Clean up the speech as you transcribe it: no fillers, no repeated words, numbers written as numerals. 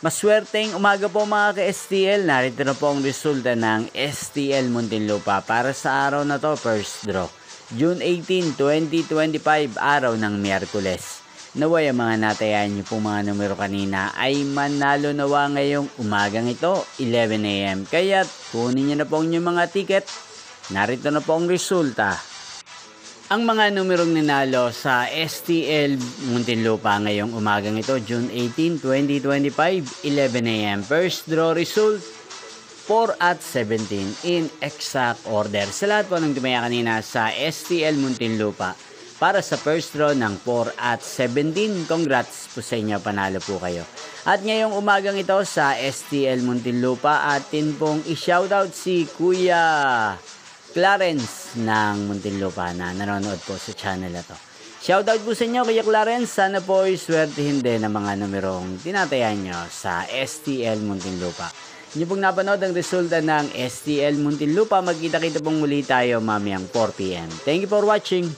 Maswerteng umaga po mga ka-STL. Narito na po ang resulta ng STL Muntinlupa para sa araw na to, first draw. June 18, 2025, araw ng Miyerkules. Naway ang mga natayan niyo po mga numero kanina ay manalo nawa ngayong umagang ito, 11 AM. Kaya kunin niyo na po ang inyong mga ticket. Narito na po ang resulta. Ang mga numerong ninalo sa STL Muntinlupa ngayong umagang ito, June 18, 2025, 11 AM. First draw result, 4 at 17 in exact order. Sa lahat po ng tumaya kanina sa STL Muntinlupa para sa first draw ng 4 at 17, congrats po sa inyo, panalo po kayo. At ngayong umagang ito sa STL Muntinlupa, atin pong i-shoutout si Kuya Clarence ng Muntinlupa na nanonood po sa channel na to. Shoutout po sa inyo, Kuya Clarence. Sana po ay swertihin din ang mga numerong tinatayan nyo sa STL Muntinlupa. Inyo pong napanood ang resulta ng STL Muntinlupa. Magkita-kita pong muli tayo mamayang 4 PM. Thank you for watching.